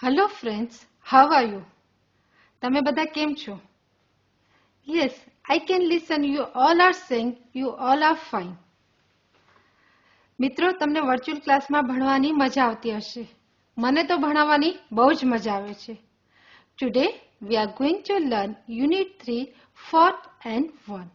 Hello friends, how are you? તમે બધા કેમ છો? Yes, I can listen. You all are saying you all are fine. મિત્રો તમને વર્ચ્યુઅલ ક્લાસમાં ભણવાની મજા આવતી હશે. મને તો ભણાવવાની બહુ જ મજા આવે છે. Today we are going to learn Unit 3, 4th and 1.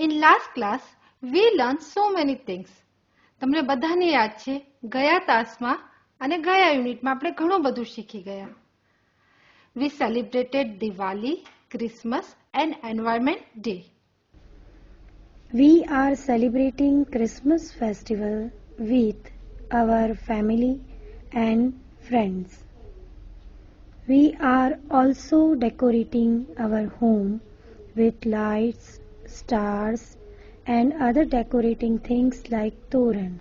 In last class we learned so many things. તમને બધાને યાદ છે ગયા તાસમાં અને ગયા યુનિટમાં આપણે ઘણું બધું શીખી ગયા. We celebrated Diwali, Christmas and Environment Day. We are celebrating Christmas festival with our family and friends. We are also decorating our home with lights, stars and other decorating things like toran.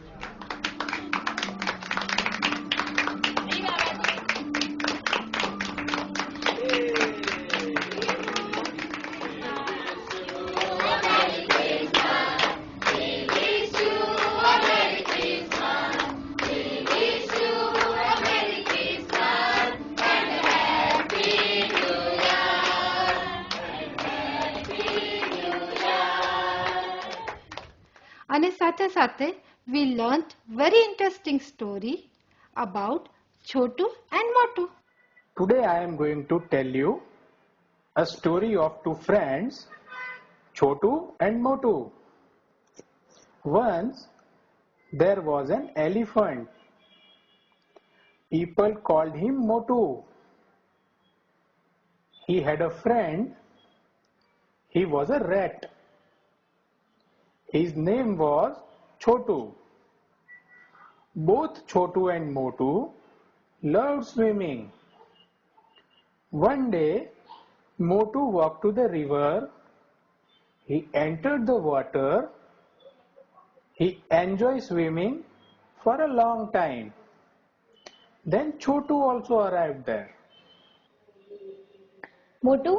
અને સાથે સાથે we learnt very interesting story about Chotu and Motu. Today I am going to tell you a story of two friends, Chotu and Motu. Once there was an elephant. People called him Motu. He had a friend. He was a rat. His name was Chotu. Both Chotu and Motu loved swimming. One day, Motu walked to the river. He entered the water. He enjoyed swimming for a long time. Then Chotu also arrived there. Motu,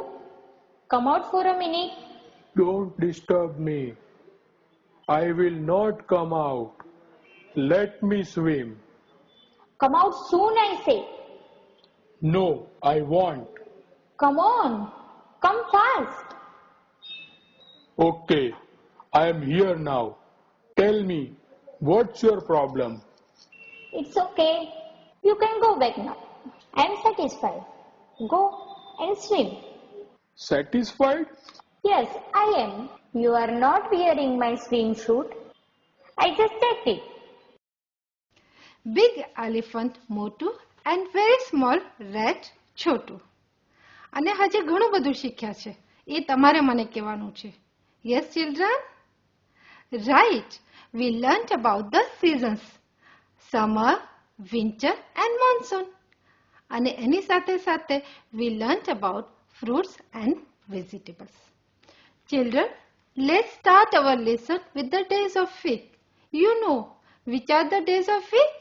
come out for a minute. Don't disturb me. I will not come out. Let me swim. Come out soon, I say. No, I won't. Come on. Come fast. Okay, I am here now. Tell me, what's your problem? It's okay. You can go back now. I am satisfied. Go and swim. Satisfied? Yes, I am. You are not wearing my swimsuit. I just checked it. Big elephant Motu and very small rat Chotu. અને હજી ઘણું બધું શીખ્યા છે. એ તમારે મને કહેવાનું છે. Yes children? Right. We learnt about the seasons. Summer, winter and monsoon. અને એની સાથે સાથે we learnt about fruits and vegetables. Children, let's start our lesson with the days of week. You know which are the days of week?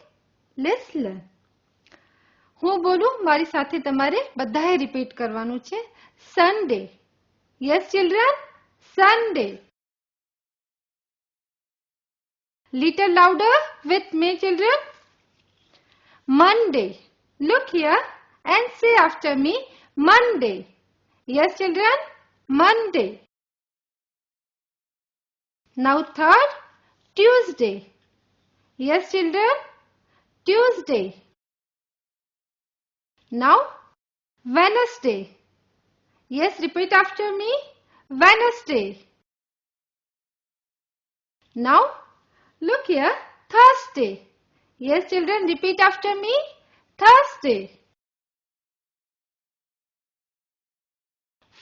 Let's learn. હું બોલું મારી સાથે તમારે બધાએ repeat કરવાનું છે. Sunday. Yes children? Sunday. Little louder with me children. Monday. Look here and say after me Monday. Yes children? Monday. Now third, Tuesday. Yes children? Tuesday. Now Wednesday. Yes, repeat after me. Wednesday. Now look here, Thursday. Yes children, repeat after me. Thursday.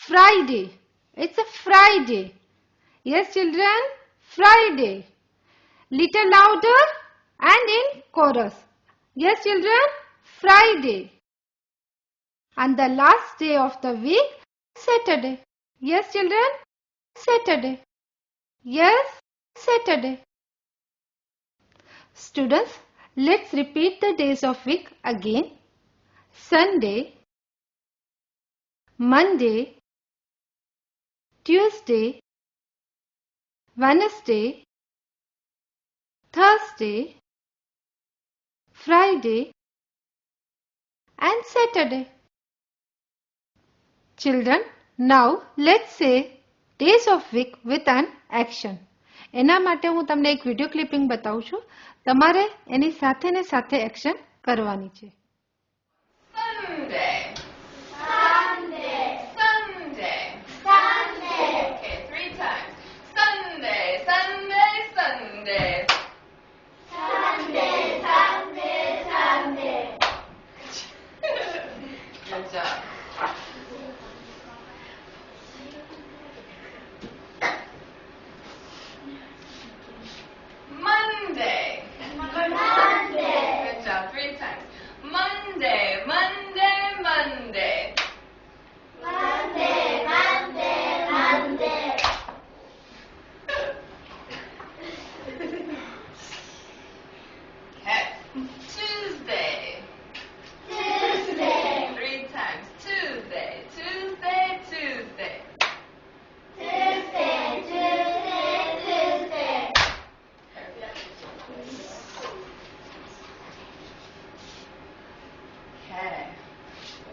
Friday. It's a Friday. Yes children, Friday. Little louder and in chorus. Yes children, Friday. And the last day of the week, Saturday. Yes children, Saturday. Yes, Saturday. Students, let's repeat the days of week again. Sunday, Monday, Tuesday, Wednesday, Thursday, Friday, and Saturday. Children, now let's say days of week with an action. એના માટે હું તમને એક video clipping બતાવું છું. તમારે એની સાથે ને સાથે એક્શન કરવાની છે. Sunday. Sunday. Sunday. Sunday. Okay, 3 times. Sunday, Sunday, Sunday. Sunday, Sunday, Sunday. Good job. Monday. Monday. Good job. 3 times. Monday, Monday, Monday. Monday, Monday, Monday. Okay. Tuesday. Tuesday. 3 times. Tuesday, Tuesday, Tuesday. Tuesday, Tuesday, Tuesday. Okay.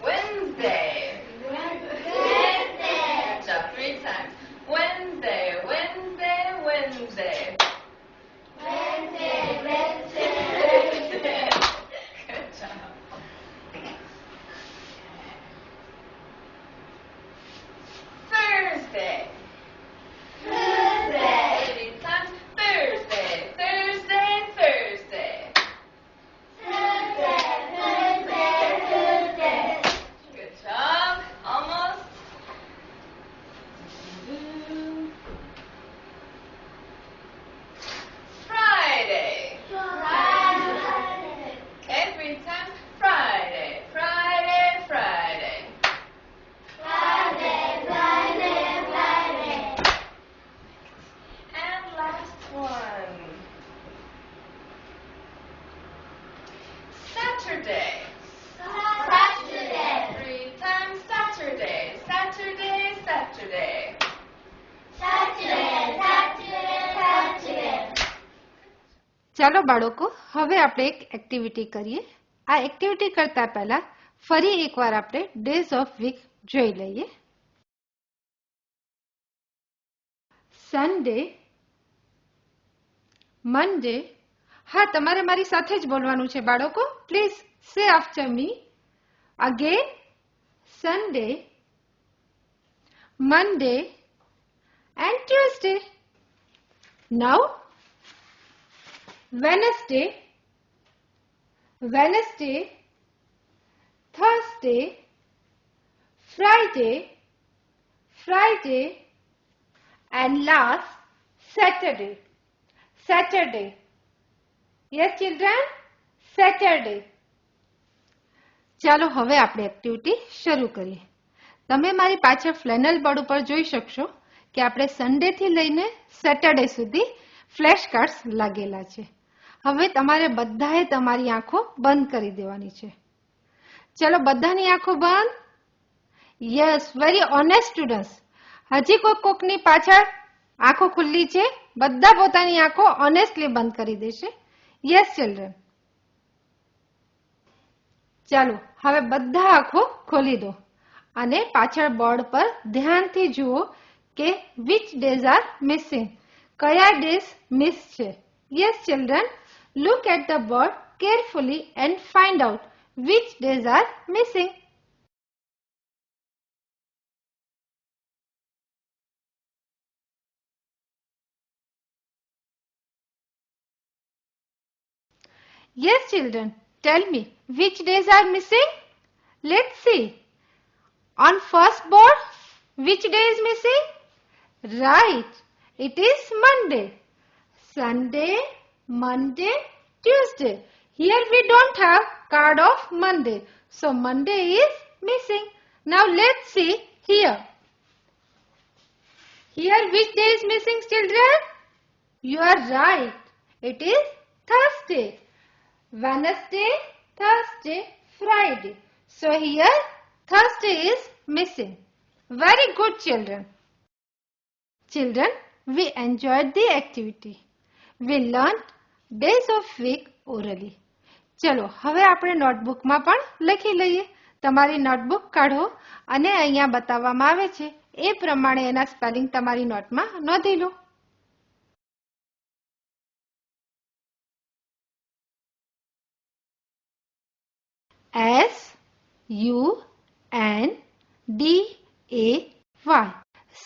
Wednesday. Wednesday. Good job. 3 times. Wednesday, Wednesday, Wednesday. Wednesday, Wednesday, Wednesday. Good job. Thursday. Thursday. 3 times. Thursday, Thursday, Thursday. Thursday, Thursday, Thursday. Good job. Almost. Friday. Friday. Okay, 3 times. Friday, Friday, Friday. Friday, Friday, Friday. And last one. Saturday. Saturday. 3 times. Saturday, Saturday, Saturday. Saturday, Saturday, Saturday. ચાલો બાળકો, હવે આપણે એક activity કરીએ. આ activity કરતા પહેલા ફરી એકવાર આપણે ડેઝ ઓફ વીક જોઈ લઈએ. સન્ડે, મંડે. હા, તમારે મારી સાથે જ બોલવાનું છે બાળકો. પ્લીઝ સે after me. Again, Sunday, Monday and Tuesday. Now, Wednesday, Wednesday, Thursday, Friday, Friday, and last Saturday, Saturday. Yes, children? Saturday. ચાલો હવે આપણે એક્ટિવિટી શરૂ કરીએ. તમે મારી પાછળ ફ્લેનલ બોર્ડ ઉપર જોઈ શકશો કે આપણે સન્ડે થી લઈને સેટરડે સુધી ફ્લેશ કાર્ડ્સ લાગેલા છે. હવે તમારે બધાએ તમારી આંખો બંધ કરી દેવાની છે. ચલો, બધાની આંખો બંધ. Yes, very honest students. હજી કોકની પાછળ આંખો ખુલ્લી છે? બધા પોતાની આંખો ઓનેસ્ટલી બંધ કરી દેશે. Yes children. ચાલો, હવે બધા આંખો ખોલી દો અને પાછળ બોર્ડ પર ધ્યાનથી જુઓ કે which days are missing. કયા ડેઝ મિસ છે? Yes children, look at the board carefully and find out which days are missing. Yes children, tell me which days are missing? Let's see. On first board, which day is missing? Right, it is Monday. Sunday, Monday, Tuesday. Here we don't have card of Monday. So Monday is missing. Now let's see here. Here which day is missing children? You are right. It is Thursday. Wednesday, Thursday, Friday. So here Thursday is missing. Very good children. Children, we enjoyed the activity. We learnt days of week orally. ચલો હવે આપણે નોટબુકમાં પણ લખી લઈએ. તમારી notebook કાઢો અને અહીંયા બતાવવામાં આવે છે એ પ્રમાણે એના સ્પેલિંગ તમારી નોટમાં નોંધી લો. SUNDAY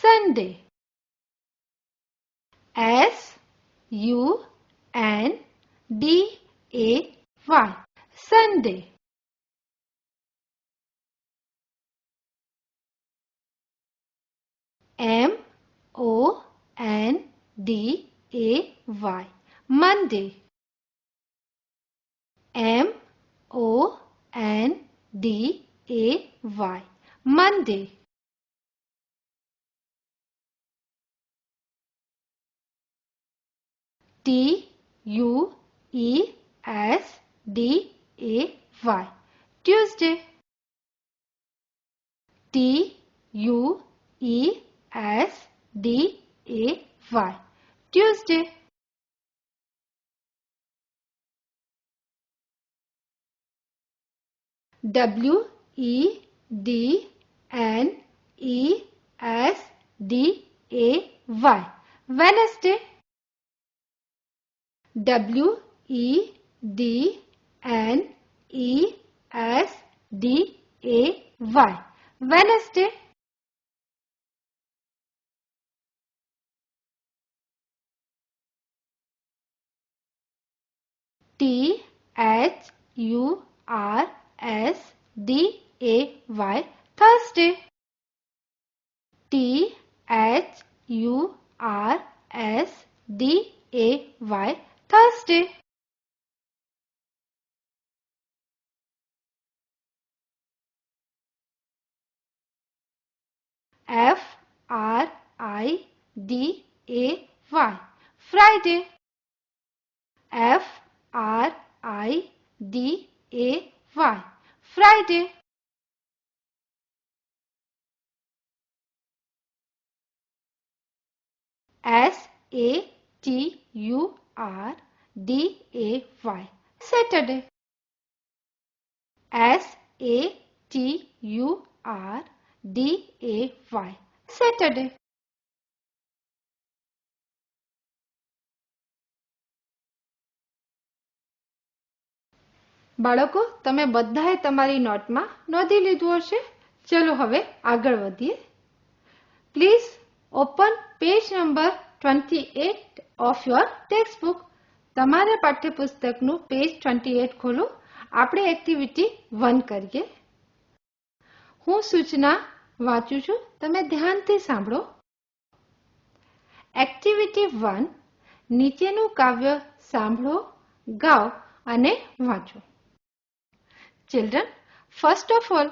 Sunday. SUNDAY Sunday. MONDAY Monday. MONDAY Monday. TUESDAY Tuesday. TUESDAY Tuesday. WEDNESDAY Wednesday. WEDNESDAY Wednesday. THURSDAY Thursday. THURSDAY Thursday. FRIDAY Friday. FRIDAY Friday. SATURDAY Saturday. SATURDAY Saturday. બાળકો તમે બધાએ તમારી નોટમાં નોંધી લીધું હશે. ચલો હવે આગળ વધીએ. Please open page number 28 of your text book. તમારા પાઠ્યપુસ્તકનું પેજ 28 ખોલો. આપણે એક્ટિવિટી 1 કરીએ. હું સૂચના વાંચું છું, તમે ધ્યાનથી સાંભળો. એક્ટિવિટી 1 નીચેનું કાવ્ય સાંભળો, ગાઓ અને વાંચો. Children, first of all,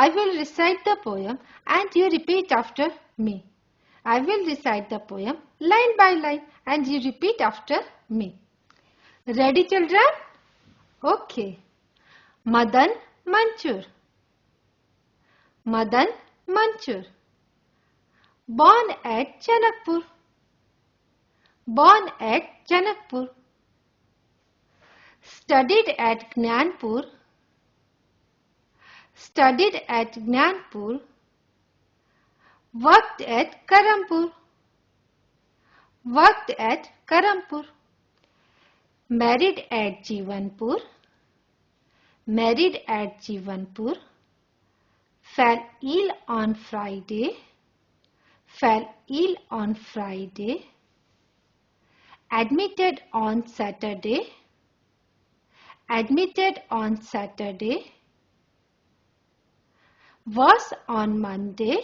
I will recite the poem and you repeat after me. I will recite the poem line by line and you repeat after me. Ready, children? Okay. Madan Manchur. Madan Manchur. Born at Janakpur. Born at Janakpur. Studied at Jnanpur. Studied at Jnanpur. Worked at Karampur. Worked at Karampur. Married at Jivanpur. Married at Jivanpur. Fell ill on Friday. Fell ill on Friday. Admitted on Saturday. Admitted on Saturday. Was on Monday.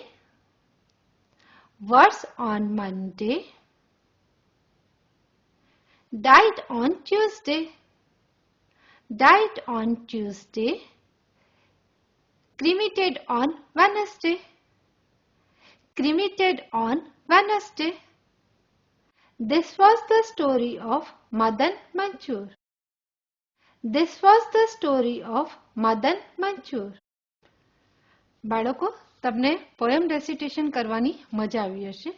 Was on Monday. Died on Tuesday. Died on Tuesday. Cremated on Wednesday. Cremated on Wednesday. This was the story of Madan Manchur. This was the story of Madan Manchur. બાળકો તમને poem રેસિટેશન કરવાની મજા આવી હશે.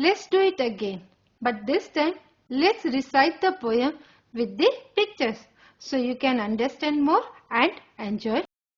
Let's do it again. But this time let's recite the poem with the pictures. so you can understand more and enjoy